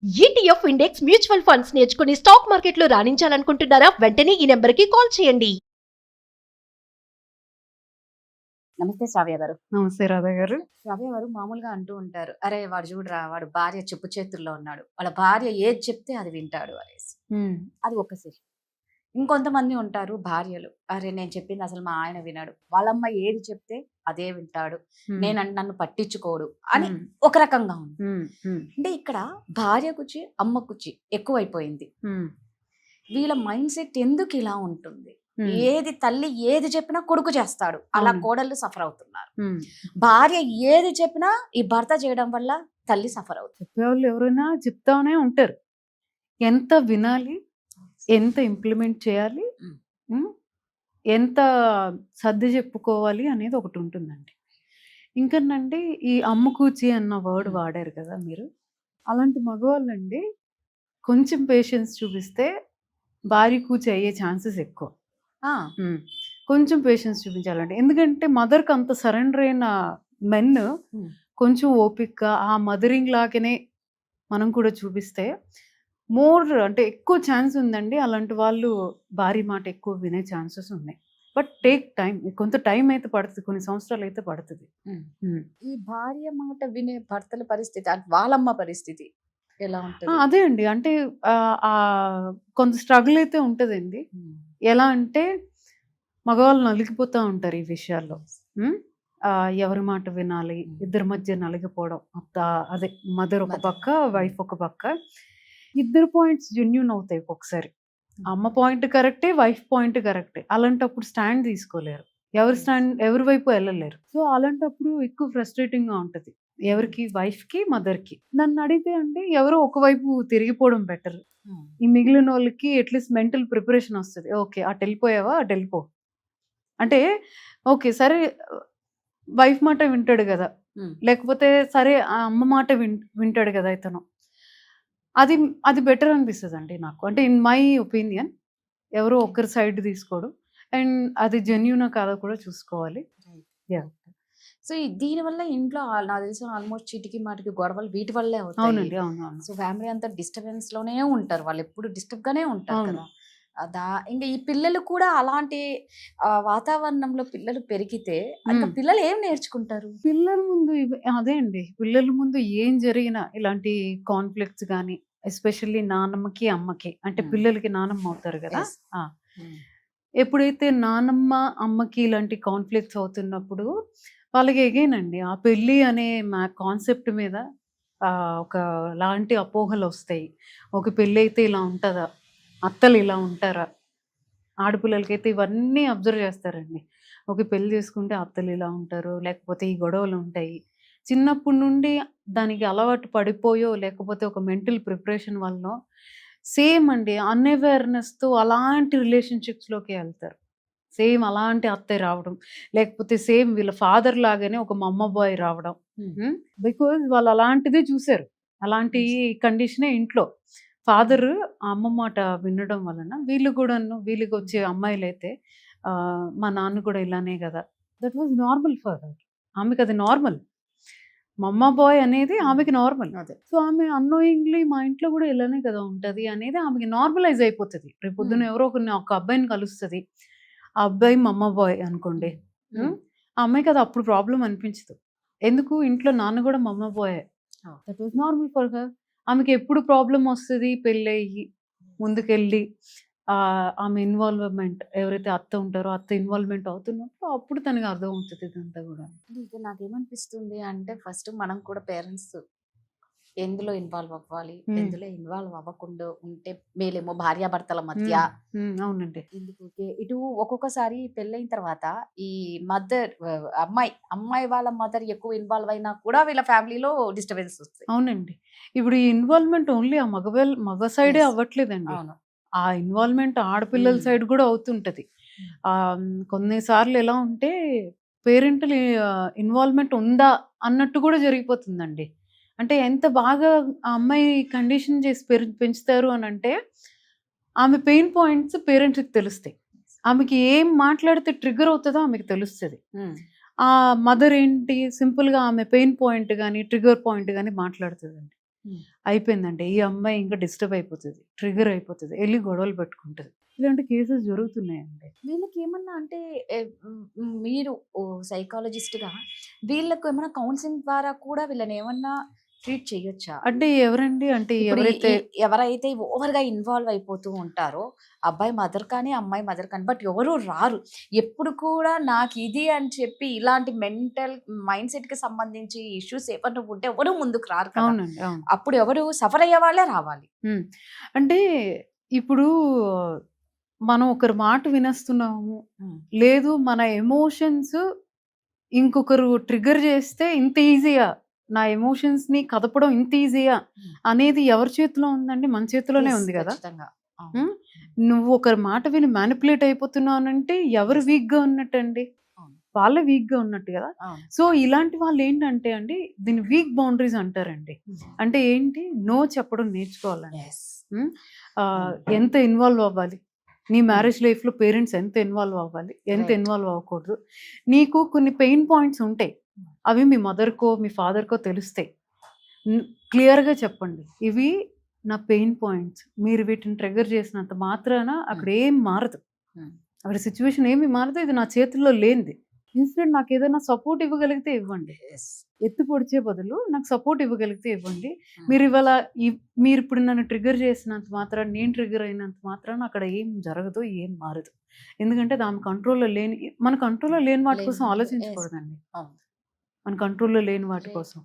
ETF index mutual funds నేర్చుకుని stock మార్కెట్లో రాణించాలనుకుంటున్నారా? వెంటనే ఈ నెంబర్కి కాల్ చేయండి. నమస్తే శ్రావ్య గారు. నమస్తే రాధా గారు. శ్రావ్య గారు మామూలుగా అంటూ ఉంటారు, అరే వాడు చూడరా వాడు భార్య చెప్పు చేతుల్లో ఉన్నాడు, వాళ్ళ భార్య ఏది చెప్తే అది వింటాడు అనేసి. అది ఒక సెషన్. ఇంకొంతమంది ఉంటారు భార్యలు, అరే నేను చెప్పింది అసలు మా ఆయన వినాడు, వాళ్ళమ్మ ఏది చెప్తే అదే వింటాడు, నన్ను పట్టించుకోడు అని ఒక రకంగా ఉంది. అంటే ఇక్కడ భార్య కుచి అమ్మ కుచి ఎక్కువైపోయింది. వీళ్ళ మైండ్ సెట్ ఎందుకు ఇలా ఉంటుంది? ఏది తల్లి ఏది చెప్పినా కొడుకు చేస్తాడు, అలా కోడళ్ళు సఫర్ అవుతున్నారు. భార్య ఏది చెప్పినా ఈ భర్త చేయడం వల్ల తల్లి సఫర్ అవుతుంది. చెప్పేవాళ్ళు ఎవరైనా చెప్తానే ఉంటారు, ఎంత వినాలి, ఎంత ఇంప్లిమెంట్ చేయాలి, ఎంత సర్ది చెప్పుకోవాలి అనేది ఒకటి ఉంటుందండి. ఇంకనండి ఈ అమ్ముకూచి అన్న వర్డ్ వాడారు కదా మీరు, అలాంటి మగవాళ్ళండి కొంచెం పేషెన్స్ చూపిస్తే భార్య కూచి అయ్యే ఛాన్సెస్ ఎక్కువ. కొంచెం పేషెన్స్ చూపించాలండి, ఎందుకంటే మదర్కి అంత సరెండర్ అయిన మెన్ కొంచెం ఓపిక ఆ మదరింగ్ లాగానే మనం కూడా చూపిస్తే మోర్ అంటే ఎక్కువ ఛాన్స్ ఉందండి. అలాంటి వాళ్ళు భారీ మాట ఎక్కువ వినే ఛాన్సెస్ ఉన్నాయి. బట్ టేక్ టైం, కొంత టైం అయితే పడుతుంది, కొన్ని సంవత్సరాలు అయితే పడుతుంది. ఈ భార్య మాట వినే భర్తల పరిస్థితి, వాళ్ళమ్మ పరిస్థితి ఎలా ఉంటుంది? అదే అండి, అంటే కొంత స్ట్రగుల్ అయితే ఉంటుందండి. ఎలా అంటే మగవాళ్ళు నలిగిపోతూ ఉంటారు ఈ విషయాల్లో. ఎవరి మాట వినాలి, ఇద్దరి మధ్య నలిగిపోవడం. అదే మదర్ ఒక పక్క, వైఫ్ ఒక పక్క, ఇద్దరు పాయింట్స్ జెన్యూన్ అవుతాయి ఒక్కొక్కసారి. అమ్మ పాయింట్ కరెక్టే, వైఫ్ పాయింట్ కరెక్టే. అలాంటప్పుడు స్టాండ్ తీసుకోలేరు, ఎవరి వైపు వెళ్ళలేరు. సో అలాంటప్పుడు ఎక్కువ ఫ్రస్ట్రేటింగ్గా ఉంటుంది ఎవరికి, వైఫ్కి, మదర్కి. నన్ను అడిగితే అండి ఎవరో ఒకవైపు తిరిగిపోవడం బెటర్. ఈ మిగిలిన వాళ్ళకి అట్లీస్ట్ మెంటల్ ప్రిపరేషన్ వస్తుంది. ఓకే అటు వెళ్ళిపోయావా, అటు వెళ్ళిపో అంటే ఓకే సరే వైఫ్ మాట వింటాడు కదా, లేకపోతే సరే ఆ అమ్మ మాట వింటాడు కదా ఇతను. అది బెటర్ అనిపిస్తుంది అండి నాకు. అంటే ఇన్ మై ఒపీనియన్ ఎవరో ఒకరి సైడ్ తీసుకోడు, అండ్ అది జెన్యూనా కాదో కూడా చూసుకోవాలి. సో దీనివల్ల ఇంట్లో నాకు తెలిసి ఆల్మోస్ట్ చీటికి మాటికి గొడవలు వీటి వల్లే అవుతాయి. అవునండి, అవును. సో ఫ్యామిలీ అంతా డిస్టర్బెన్స్ లోనే ఉంటారు, వాళ్ళు ఎప్పుడు డిస్టర్బ్ గానే ఉంటారు కదా. ఇంకా ఈ పిల్లలు కూడా అలాంటి వాతావరణంలో పిల్లలు పెరిగితే ఇంకా పిల్లలు ఏం నేర్చుకుంటారు? పిల్లల ముందు అదే అండి, పిల్లల ముందు ఏం జరిగినా ఇలాంటి కాన్ఫ్లిక్ట్స్ కానీ, ఎస్పెషల్లీ నాన్నమ్మకి అమ్మకి, అంటే పిల్లలకి నానమ్మ అవుతారు కదా. ఎప్పుడైతే నానమ్మ అమ్మకి ఇలాంటి కాన్ఫ్లిక్ట్స్ అవుతున్నప్పుడు వాళ్ళకి ఎగైన్ అండి ఆ పెళ్ళి అనే మా కాన్సెప్ట్ మీద ఒక లాంటి అపోహలు వస్తాయి. ఒక పెళ్ళి అయితే ఇలా ఉంటుందా, అత్తలు ఇలా ఉంటారా, ఆడపిల్లలకైతే ఇవన్నీ అబ్జర్వ్ చేస్తారండి. ఒక పెళ్ళి చేసుకుంటే అత్తలు ఇలా ఉంటారు, లేకపోతే ఈ గొడవలు ఉంటాయి. చిన్నప్పటి నుండి దానికి అలవాటు పడిపోయో, లేకపోతే ఒక మెంటల్ ప్రిపరేషన్ వల్ల సేమ్ అండి అన్అవేర్నెస్తో అలాంటి రిలేషన్షిప్స్లోకి వెళ్తారు. సేమ్ అలాంటి అత్తయ్య రావడం, లేకపోతే సేమ్ వీళ్ళ ఫాదర్ లాగానే ఒక మమ్మ బాయ్ రావడం. బికాజ్ వాళ్ళు అలాంటిదే చూశారు, అలాంటి కండిషనే ఇంట్లో. ఫాదర్ అమ్మ మాట వినడం వలన వీళ్ళకి వచ్చే అమ్మాయిలు అయితే మా నాన్న కూడా ఇలానే కదా, that was normal for her. ఆమెకి అది నార్మల్, మమ్మ బాయ్ అనేది ఆమెకి నార్మల్. సో ఆమె అన్నోయింగ్లీ మా ఇంట్లో కూడా ఇలానే కదా ఉంటుంది అనేది ఆమెకి నార్మలైజ్ అయిపోతుంది. రేపు పొద్దున ఎవరో ఒక అబ్బాయిని కలుస్తుంది, ఆ అబ్బాయి మమ్మ బాయ్ అనుకోండి, ఆ అమ్మాయికి అది అప్పుడు ప్రాబ్లం అనిపించదు. ఎందుకు, ఇంట్లో నాన్న కూడా mamma boy, that was normal for her. ఆమెకి ఎప్పుడు ప్రాబ్లం వస్తుంది, పెళ్ళి ముందుకెళ్ళి ఆమె ఇన్వాల్వ్మెంట్, ఎవరైతే అత్త ఉంటారో అత్త ఇన్వాల్వ్మెంట్ అవుతున్నప్పుడు అప్పుడు తనకి అర్థం అవుతుంది ఇదంతా కూడా. నాకేమనిపిస్తుంది అంటే ఫస్ట్ మనం కూడా పేరెంట్స్ ఎందులో ఇన్వాల్వ్ అవ్వాలి, ఎందులో ఇన్వాల్వ్ అవ్వకుండా ఉంటే మేలేమో భార్యాభర్తల మధ్య. అవునండి, ఎందుకు ఇటు ఒక్కొక్కసారి పెళ్ళైన తర్వాత ఈ మదర్ అమ్మాయి వాళ్ళ మదర్ ఎక్కువ ఇన్వాల్వ్ అయినా కూడా వీళ్ళ ఫ్యామిలీలో డిస్టర్బెన్స్ వస్తాయి. అవునండి, ఇప్పుడు ఈ ఇన్వాల్వ్మెంట్ ఓన్లీ ఆ మగ సైడే అవ్వట్లేదండి. ఆ ఇన్వాల్వ్మెంట్ ఆడపిల్లల సైడ్ కూడా అవుతుంటది. కొన్నిసార్లు ఎలా ఉంటే పేరెంటల్ ఇన్వాల్వ్మెంట్ ఉందా అన్నట్టు కూడా జరిగిపోతుందండి. అంటే ఎంత బాగా ఆ అమ్మాయి కండిషన్ చేసి పెంచుతారు అని అంటే ఆమె పెయిన్ పాయింట్స్ పేరెంట్స్కి తెలుస్తాయి. ఆమెకి ఏం మాట్లాడితే ట్రిగ్గర్ అవుతుందో ఆమెకి తెలుస్తుంది. ఆ మదర్ ఏంటి సింపుల్గా ఆమె పెయిన్ పాయింట్ కానీ ట్రిగ్గర్ పాయింట్ కానీ మాట్లాడుతుందండి. అయిపోయిందంటే ఈ అమ్మాయి ఇంకా డిస్టర్బ్ అయిపోతుంది, ట్రిగర్ అయిపోతుంది, వెళ్ళి గొడవలు పెట్టుకుంటుంది. ఇలాంటి కేసెస్ జరుగుతున్నాయండి. వీళ్ళకి ఏమన్నా అంటే మీరు సైకాలజిస్ట్ గా వీళ్ళకు ఏమైనా కౌన్సిలింగ్ ద్వారా కూడా వీళ్ళని ఏమన్నా ట్రీట్ చేయొచ్చా? అంటే ఎవరండి? అంటే ఇప్పుడు ఎవరైతే ఎవరైతే ఓవర్ గా ఇన్వాల్వ్ అయిపోతూ ఉంటారో అబ్బాయి మదర్ కానీ అమ్మాయి మదర్ కానీ, బట్ ఎవరు రారు ఎప్పుడు కూడా నాకు ఇది అని చెప్పి ఇలాంటి మెంటల్ మైండ్ సెట్ కి సంబంధించి ఇష్యూస్ ఏమన్నా ఉంటే ఎవరు ముందుకు రారు కదా. అవునండి, అవును. అప్పుడు ఎవరు సఫర్ అయ్యే వాళ్ళే రావాలి. అంటే ఇప్పుడు మనం ఒకరి మాట వినేస్తున్నాము, లేదు మన ఎమోషన్స్ ఇంకొకరు ట్రిగర్ చేస్తే ఇంత ఈజీయా, నా ఎమోషన్స్ ని కదపడం ఇంత ఈజీయా అనేది ఎవరి చేతిలో ఉందండి? మన చేతిలోనే ఉంది కదా. ఖచ్చితంగా. ఉమ్, నువ్వు ఒకరి మాట విని మ్యానిపులేట్ అయిపోతున్నావు ఎవరు వీక్ గా ఉన్నట్టండి? అవును. వాళ్ళే వీక్ గా ఉన్నట్టు కదా. అవును. సో ఇలాంటి వాళ్ళు ఏంటంటే అండి, దీన్ని వీక్ బౌండరీస్ అంటారండి. అంటే ఏంటి? నో చెప్పడం నేర్చుకోవాలండి. Yes. ఎంత ఇన్వాల్వ్ అవ్వాలి నీ మ్యారేజ్ లైఫ్లో, పేరెంట్స్ ఎంత ఇన్వాల్వ్ అవ్వాలి, ఎంత Right. ఇన్వాల్వ్ అవ్వకూడదు. నీకు కొన్ని పెయిన్ పాయింట్స్ ఉంటాయి, అవి మీ మదర్కో మీ ఫాదర్కో తెలుస్తాయి. క్లియర్గా చెప్పండి, ఇవి నా పెయిన్ పాయింట్స్, మీరు వీటిని ట్రిగర్ చేసినంత మాత్రాన అక్కడ ఏం మారదు, అక్కడ సిచ్యువేషన్ ఏమి మారదు, ఇది నా చేతుల్లో లేనిది. ఇన్స్టెంట్ నాకు ఏదైనా సపోర్ట్ ఇవ్వగలిగితే ఇవ్వండి, Yes. ఎత్తి పొడిచే బదులు నాకు సపోర్ట్ ఇవ్వగలిగితే ఇవ్వండి. మీరు ఇవాళ మీరు ఇప్పుడు నన్ను ట్రిగర్ చేసినంత మాత్రం, నేను ట్రిగర్ అయినంత మాత్రం అక్కడ ఏం జరగదు, ఏం మారదు. ఎందుకంటే దాని కంట్రోల్లో లేని, మన కంట్రోల్లో లేని వాటి కోసం లేని- ఆలోచించకూడదండి. అవును. మన కంట్రోల్లో లేని వాటి కోసం,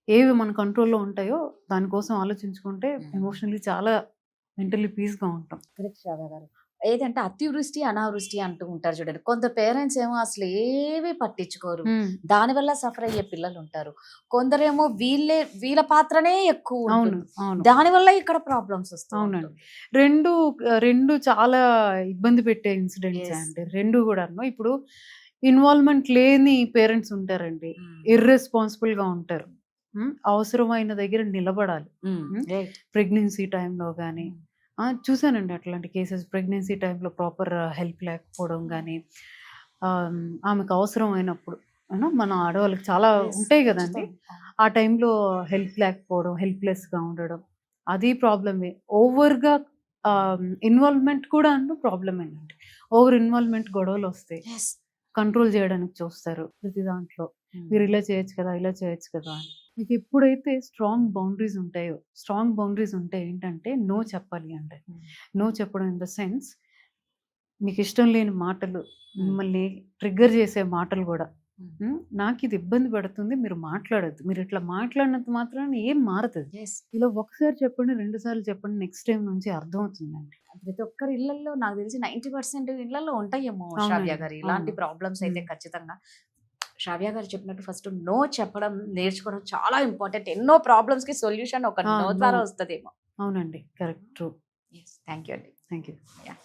ఏవి మన కంట్రోల్లో ఉంటాయో దానికోసం ఆలోచించుకుంటే ఎమోషనల్లీ చాలా మెంటల్లీ పీస్గా ఉంటాం. కరెక్ట్ శ్రావ్య గారు. ఏదంటే అతివృష్టి అనావృష్టి అంటూ ఉంటారు చూడండి. కొంత పేరెంట్స్ ఏమో అసలు ఏవి పట్టించుకోరు, దానివల్ల సఫర్ అయ్యే పిల్లలు ఉంటారు. కొందరేమో వీళ్ళ పాత్రనే ఎక్కువ అవును, ఉంటుంది. అవును, దానివల్ల ఇక్కడ ప్రాబ్లమ్స్ వస్తాయి. అవునండి. రెండు చాలా ఇబ్బంది పెట్టే ఇన్సిడెంట్స్ Yes. అండి, రెండు కూడాను. ఇప్పుడు ఇన్వాల్వ్మెంట్ లేని పేరెంట్స్ ఉంటారండి, ఇర్రెస్పాన్సిబుల్ గా ఉంటారు. అవసరమైన దగ్గర నిలబడాలి. ప్రెగ్నెన్సీ టైంలో కానీ చూసానండి అట్లాంటి కేసెస్. ప్రెగ్నెన్సీ టైంలో ప్రాపర్ హెల్ప్ లేకపోవడం కానీ, ఆమెకు అవసరమైనప్పుడు మన ఆడవాళ్ళకి చాలా ఉంటాయి కదండి, ఆ టైంలో హెల్ప్ లేకపోవడం, హెల్ప్లెస్గా ఉండడం, అది ప్రాబ్లమే. ఓవర్గా ఇన్వాల్వ్మెంట్ కూడా ప్రాబ్లమేనండి. ఓవర్ ఇన్వాల్వ్మెంట్ గొడవలు వస్తాయి, కంట్రోల్ చేయడానికి చూస్తారు ప్రతి దాంట్లో. మీరు ఇలా చేయొచ్చు కదా, ఇలా చేయొచ్చు కదా అని. మీకు ఎప్పుడైతే స్ట్రాంగ్ బౌండరీస్ ఉంటే ఏంటంటే నో చెప్పాలి అంటే, నో చెప్పడం ఇన్ ద సెన్స్, మీకు ఇష్టం లేని మాటలు, మిమ్మల్ని ట్రిగ్గర్ చేసే మాటలు కూడా, నాకు ఇది ఇబ్బంది పడుతుంది, మీరు మాట్లాడద్దు, మీరు ఇట్లా మాట్లాడినంత మాత్రాన ఏం మారుతుంది. ఇలా ఒకసారి చెప్పండి, 2 సార్లు చెప్పండి, నెక్స్ట్ టైం నుంచి అర్థమవుతుందండి. ప్రతి ఒక్కరి ఇళ్లలో నాకు తెలిసి 90% ఇళ్లలో ఉంటాయేమో అవునండి, శ్రావ్య గారు ఇలాంటి అవును. ప్రాబ్లమ్స్ అయితే ఖచ్చితంగా. శ్రావ్య గారు చెప్పినట్టు ఫస్ట్ నో చెప్పడం నేర్చుకోవడం చాలా ఇంపార్టెంట్. ఎన్నో ప్రాబ్లమ్స్ కి సొల్యూషన్ ఒక నో ద్వారా no. వస్తుందేమో. అవునండి, కరెక్ట్, ట్రూ. థ్యాంక్ యూ అండి. Thank you. Yeah.